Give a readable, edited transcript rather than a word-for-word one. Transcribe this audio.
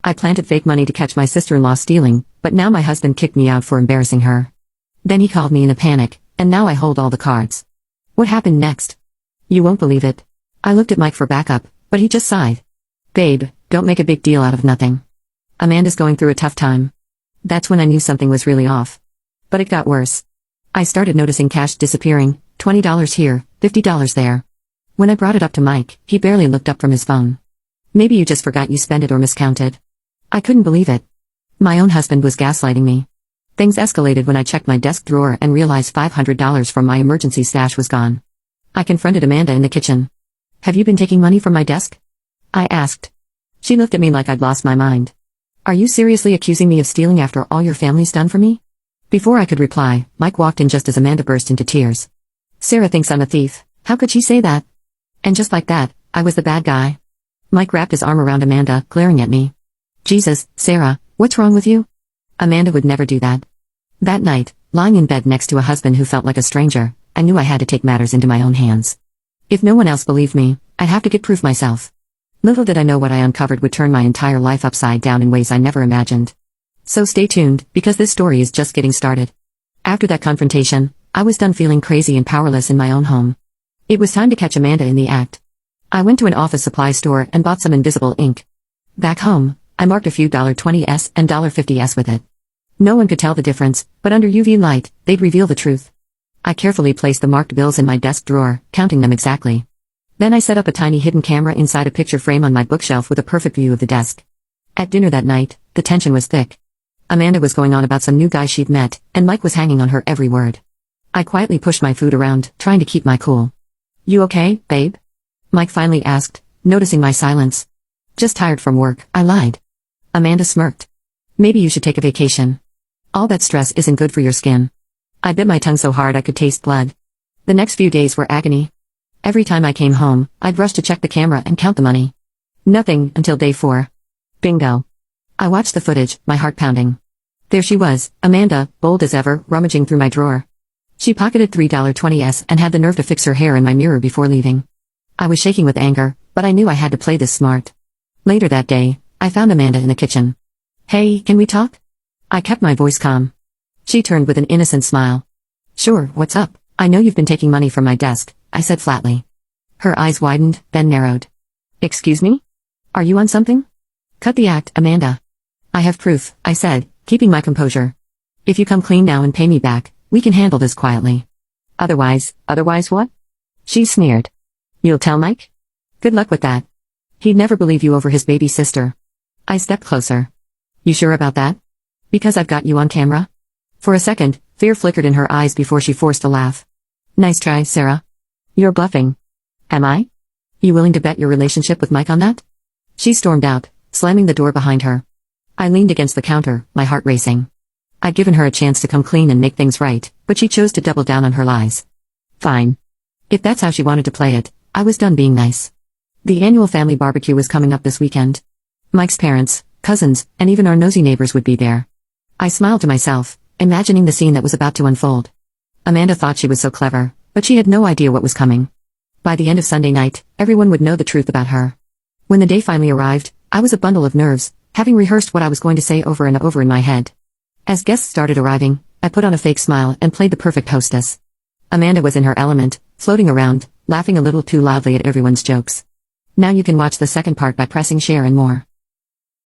I planted fake money to catch my sister-in-law stealing, but now my husband kicked me out for embarrassing her. Then he called me in a panic, and now I hold all the cards. What happened next? You won't believe it. I looked at Mike for backup, but he just sighed. Babe, don't make a big deal out of nothing. Amanda's going through a tough time. That's when I knew something was really off. But it got worse. I started noticing cash disappearing, $20 here, $50 there. When I brought it up to Mike, he barely looked up from his phone. Maybe you just forgot you spent it or miscounted. I couldn't believe it. My own husband was gaslighting me. Things escalated when I checked my desk drawer and realized $500 from my emergency stash was gone. I confronted Amanda in the kitchen. Have you been taking money from my desk? I asked. She looked at me like I'd lost my mind. Are you seriously accusing me of stealing after all your family's done for me? Before I could reply, Mike walked in just as Amanda burst into tears. Sarah thinks I'm a thief. How could she say that? And just like that, I was the bad guy. Mike wrapped his arm around Amanda, glaring at me. Jesus, Sarah, what's wrong with you? Amanda would never do that. That night, lying in bed next to a husband who felt like a stranger, I knew I had to take matters into my own hands. If no one else believed me, I'd have to get proof myself. Little did I know what I uncovered would turn my entire life upside down in ways I never imagined. So stay tuned, because this story is just getting started. After that confrontation, I was done feeling crazy and powerless in my own home. It was time to catch Amanda in the act. I went to an office supply store and bought some invisible ink. Back home, I marked a few $20s and $50s with it. No one could tell the difference, but under UV light, they'd reveal the truth. I carefully placed the marked bills in my desk drawer, counting them exactly. Then I set up a tiny hidden camera inside a picture frame on my bookshelf with a perfect view of the desk. At dinner that night, the tension was thick. Amanda was going on about some new guy she'd met, and Mike was hanging on her every word. I quietly pushed my food around, trying to keep my cool. You okay, babe? Mike finally asked, noticing my silence. Just tired from work, I lied. Amanda smirked. Maybe you should take a vacation. All that stress isn't good for your skin. I bit my tongue so hard I could taste blood. The next few days were agony. Every time I came home, I'd rush to check the camera and count the money. Nothing until day 4. Bingo. I watched the footage, my heart pounding. There she was, Amanda, bold as ever, rummaging through my drawer. She pocketed $20s and had the nerve to fix her hair in my mirror before leaving. I was shaking with anger, but I knew I had to play this smart. Later that day, I found Amanda in the kitchen. Hey, can we talk? I kept my voice calm. She turned with an innocent smile. Sure, what's up? I know you've been taking money from my desk, I said flatly. Her eyes widened, then narrowed. Excuse me? Are you on something? Cut the act, Amanda. I have proof, I said, keeping my composure. If you come clean now and pay me back, we can handle this quietly. Otherwise what? She sneered. You'll tell Mike? Good luck with that. He'd never believe you over his baby sister. I stepped closer. You sure about that? Because I've got you on camera? For a second, fear flickered in her eyes before she forced a laugh. Nice try, Sarah. You're bluffing. Am I? You willing to bet your relationship with Mike on that? She stormed out, slamming the door behind her. I leaned against the counter, my heart racing. I'd given her a chance to come clean and make things right, but she chose to double down on her lies. Fine. If that's how she wanted to play it, I was done being nice. The annual family barbecue was coming up this weekend. Mike's parents, cousins, and even our nosy neighbors would be there. I smiled to myself, imagining the scene that was about to unfold. Amanda thought she was so clever, but she had no idea what was coming. By the end of Sunday night, everyone would know the truth about her. When the day finally arrived, I was a bundle of nerves, having rehearsed what I was going to say over and over in my head. As guests started arriving, I put on a fake smile and played the perfect hostess. Amanda was in her element, floating around, laughing a little too loudly at everyone's jokes. Now you can watch the second part by pressing share and more.